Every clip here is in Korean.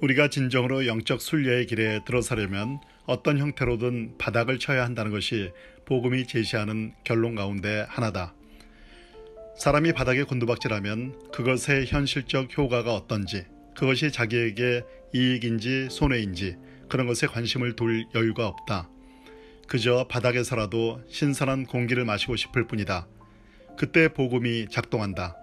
우리가 진정으로 영적 순례의 길에 들어서려면 어떤 형태로든 바닥을 쳐야 한다는 것이 복음이 제시하는 결론 가운데 하나다. 사람이 바닥에 곤두박질하면 그것의 현실적 효과가 어떤지, 그것이 자기에게 이익인지 손해인지 그런 것에 관심을 둘 여유가 없다. 그저 바닥에서라도 신선한 공기를 마시고 싶을 뿐이다. 그때 복음이 작동한다.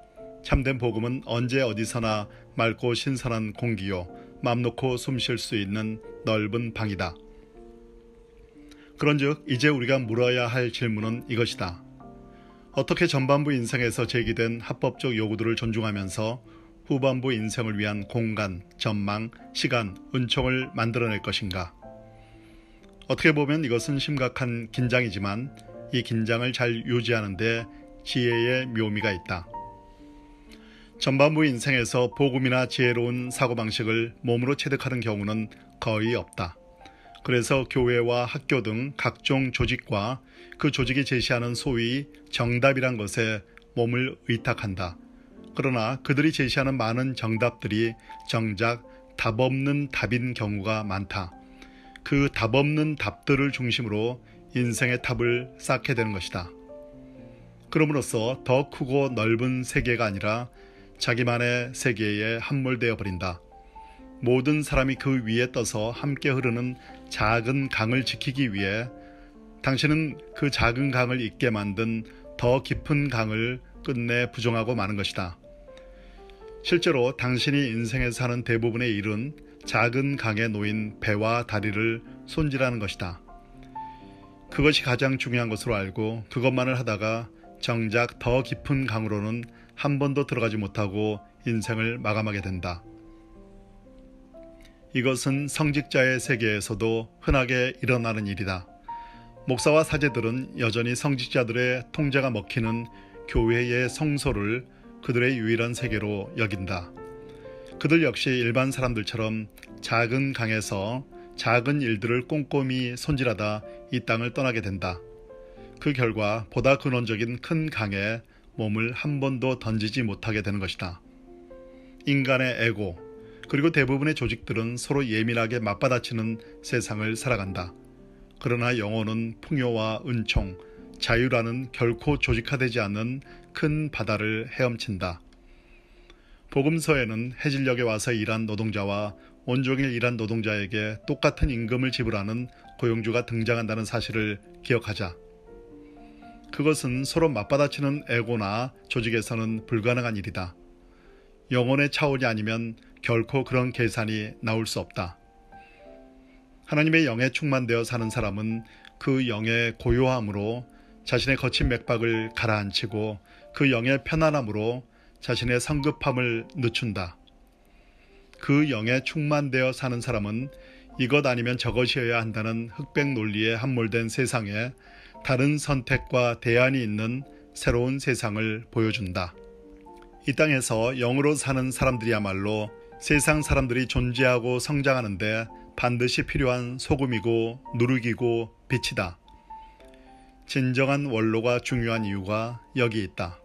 참된 복음은 언제 어디서나 맑고 신선한 공기요, 맘 놓고 숨 쉴 수 있는 넓은 방이다. 그런즉 이제 우리가 물어야 할 질문은 이것이다. 어떻게 전반부 인생에서 제기된 합법적 요구들을 존중하면서 후반부 인생을 위한 공간, 전망, 시간, 은총을 만들어낼 것인가? 어떻게 보면 이것은 심각한 긴장이지만 이 긴장을 잘 유지하는 데 지혜의 묘미가 있다. 전반부 인생에서 복음이나 지혜로운 사고방식을 몸으로 체득하는 경우는 거의 없다. 그래서 교회와 학교 등 각종 조직과 그 조직이 제시하는 소위 정답이란 것에 몸을 의탁한다. 그러나 그들이 제시하는 많은 정답들이 정작 답 없는 답인 경우가 많다. 그 답 없는 답들을 중심으로 인생의 탑을 쌓게 되는 것이다. 그럼으로써 더 크고 넓은 세계가 아니라 자기만의 세계에 함몰되어 버린다. 모든 사람이 그 위에 떠서 함께 흐르는 작은 강을 지키기 위해 당신은 그 작은 강을 있게 만든 더 깊은 강을 끝내 부정하고 마는 것이다. 실제로 당신이 인생에서 하는 대부분의 일은 작은 강에 놓인 배와 다리를 손질하는 것이다. 그것이 가장 중요한 것으로 알고 그것만을 하다가 정작 더 깊은 강으로는 한 번도 들어가지 못하고 인생을 마감하게 된다. 이것은 성직자의 세계에서도 흔하게 일어나는 일이다. 목사와 사제들은 여전히 성직자들의 통제가 먹히는 교회의 성소를 그들의 유일한 세계로 여긴다. 그들 역시 일반 사람들처럼 작은 강에서 작은 일들을 꼼꼼히 손질하다 이 땅을 떠나게 된다. 그 결과 보다 근원적인 큰 강에 몸을 한 번도 던지지 못하게 되는 것이다. 인간의 에고, 그리고 대부분의 조직들은 서로 예민하게 맞받아치는 세상을 살아간다. 그러나 영혼은 풍요와 은총, 자유라는 결코 조직화되지 않는 큰 바다를 헤엄친다. 복음서에는 해질녘에 와서 일한 노동자와 온종일 일한 노동자에게 똑같은 임금을 지불하는 고용주가 등장한다는 사실을 기억하자. 그것은 서로 맞받아치는 에고나 조직에서는 불가능한 일이다. 영혼의 차원이 아니면 결코 그런 계산이 나올 수 없다. 하나님의 영에 충만되어 사는 사람은 그 영의 고요함으로 자신의 거친 맥박을 가라앉히고 그 영의 편안함으로 자신의 성급함을 늦춘다. 그 영에 충만되어 사는 사람은 이것 아니면 저것이어야 한다는 흑백 논리에 함몰된 세상에 다른 선택과 대안이 있는 새로운 세상을 보여준다. 이 땅에서 영으로 사는 사람들이야말로 세상 사람들이 존재하고 성장하는데 반드시 필요한 소금이고 누룩이고 빛이다. 진정한 원로가 중요한 이유가 여기 있다.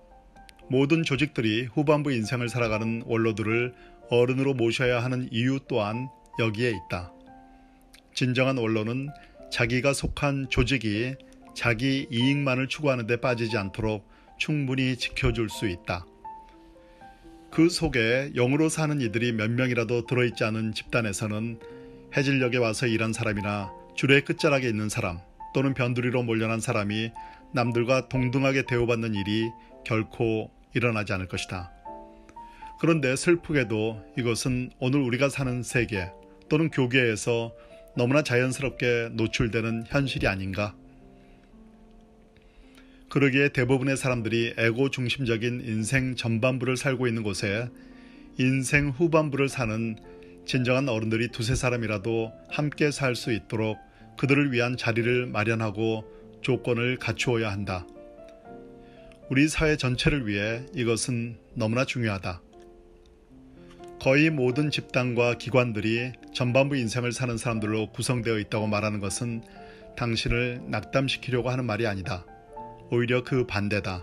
모든 조직들이 후반부 인생을 살아가는 원로들을 어른으로 모셔야 하는 이유 또한 여기에 있다. 진정한 원로는 자기가 속한 조직이 자기 이익만을 추구하는 데 빠지지 않도록 충분히 지켜줄 수 있다. 그 속에 영으로 사는 이들이 몇 명이라도 들어있지 않은 집단에서는 해질녘에 와서 일한 사람이나 줄의 끝자락에 있는 사람 또는 변두리로 몰려난 사람이 남들과 동등하게 대우받는 일이 결코 일어나지 않을 것이다. 그런데 슬프게도 이것은 오늘 우리가 사는 세계 또는 교계에서 너무나 자연스럽게 노출되는 현실이 아닌가? 그러기에 대부분의 사람들이 에고 중심적인 인생 전반부를 살고 있는 곳에 인생 후반부를 사는 진정한 어른들이 두세 사람이라도 함께 살 수 있도록 그들을 위한 자리를 마련하고 조건을 갖추어야 한다. 우리 사회 전체를 위해 이것은 너무나 중요하다. 거의 모든 집단과 기관들이 전반부 인생을 사는 사람들로 구성되어 있다고 말하는 것은 당신을 낙담시키려고 하는 말이 아니다. 오히려 그 반대다.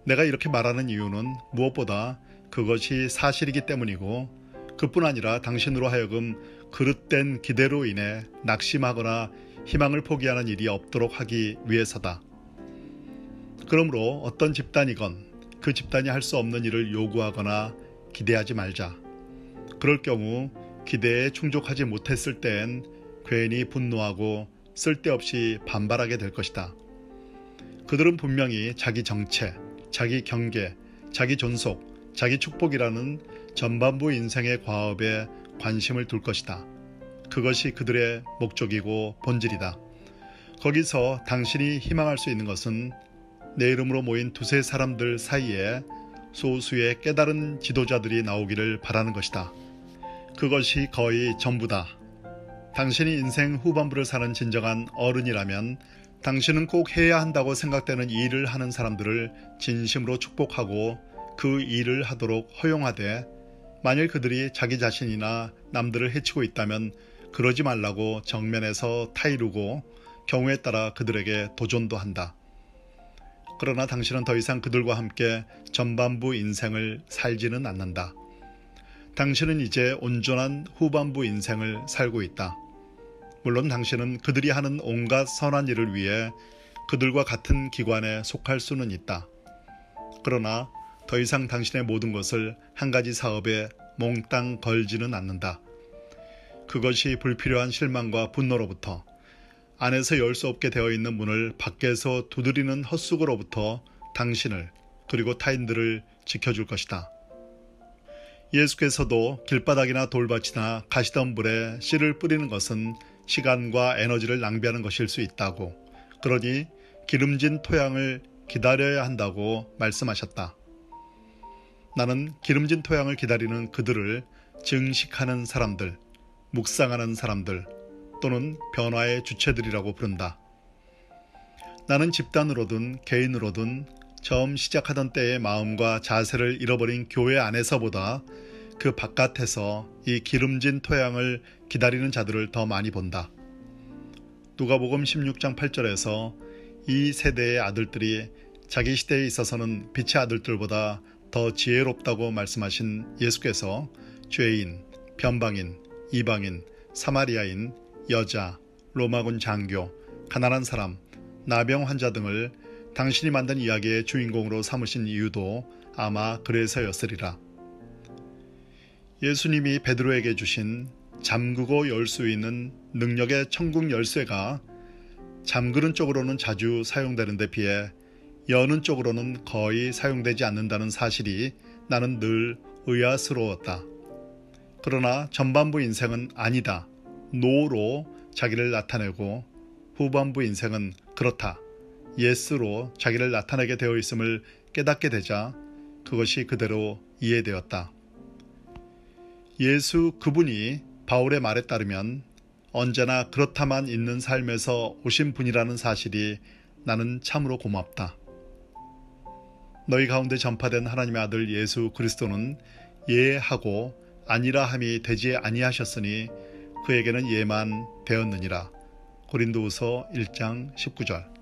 내가 이렇게 말하는 이유는 무엇보다 그것이 사실이기 때문이고 그뿐 아니라 당신으로 하여금 그릇된 기대로 인해 낙심하거나 희망을 포기하는 일이 없도록 하기 위해서다. 그러므로 어떤 집단이건 그 집단이 할 수 없는 일을 요구하거나 기대하지 말자. 그럴 경우 기대에 충족하지 못했을 땐 괜히 분노하고 쓸데없이 반발하게 될 것이다. 그들은 분명히 자기 정체, 자기 경계, 자기 존속, 자기 축복이라는 전반부 인생의 과업에 관심을 둘 것이다. 그것이 그들의 목적이고 본질이다. 거기서 당신이 희망할 수 있는 것은 내 이름으로 모인 두세 사람들 사이에 소수의 깨달은 지도자들이 나오기를 바라는 것이다. 그것이 거의 전부다. 당신이 인생 후반부를 사는 진정한 어른이라면 당신은 꼭 해야 한다고 생각되는 일을 하는 사람들을 진심으로 축복하고 그 일을 하도록 허용하되, 만일 그들이 자기 자신이나 남들을 해치고 있다면 그러지 말라고 정면에서 타이르고 경우에 따라 그들에게 도전도 한다. 그러나 당신은 더 이상 그들과 함께 전반부 인생을 살지는 않는다. 당신은 이제 온전한 후반부 인생을 살고 있다. 물론 당신은 그들이 하는 온갖 선한 일을 위해 그들과 같은 기관에 속할 수는 있다. 그러나 더 이상 당신의 모든 것을 한 가지 사업에 몽땅 걸지는 않는다. 그것이 불필요한 실망과 분노로부터, 안에서 열 수 없게 되어 있는 문을 밖에서 두드리는 헛수고로부터 당신을 그리고 타인들을 지켜줄 것이다. 예수께서도 길바닥이나 돌밭이나 가시덤불에 씨를 뿌리는 것은 시간과 에너지를 낭비하는 것일 수 있다고, 그러니 기름진 토양을 기다려야 한다고 말씀하셨다. 나는 기름진 토양을 기다리는 그들을 증식하는 사람들, 묵상하는 사람들 또는 변화의 주체들이라고 부른다. 나는 집단으로든 개인으로든 처음 시작하던 때의 마음과 자세를 잃어버린 교회 안에서보다 그 바깥에서 이 기름진 토양을 기다리는 자들을 더 많이 본다. 누가복음 16장 8절에서 이 세대의 아들들이 자기 시대에 있어서는 빛의 아들들보다 더 지혜롭다고 말씀하신 예수께서 죄인, 변방인, 이방인, 사마리아인, 여자, 로마군 장교, 가난한 사람, 나병 환자 등을 당신이 만든 이야기의 주인공으로 삼으신 이유도 아마 그래서였으리라. 예수님이 베드로에게 주신 잠그고 열 수 있는 능력의 천국 열쇠가 잠그는 쪽으로는 자주 사용되는 데 비해 여는 쪽으로는 거의 사용되지 않는다는 사실이 나는 늘 의아스러웠다. 그러나 전반부 인생은 아니다, 노로 자기를 나타내고, 후반부 인생은 그렇다, 예스로 자기를 나타내게 되어 있음을 깨닫게 되자 그것이 그대로 이해되었다. 예수 그분이 바울의 말에 따르면 언제나 그렇다만 있는 삶에서 오신 분이라는 사실이 나는 참으로 고맙다. 너희 가운데 전파된 하나님의 아들 예수 그리스도는 예하고 아니라 함이 되지 아니하셨으니 그에게는 예만 되었느니라. 고린도후서 1장 19절.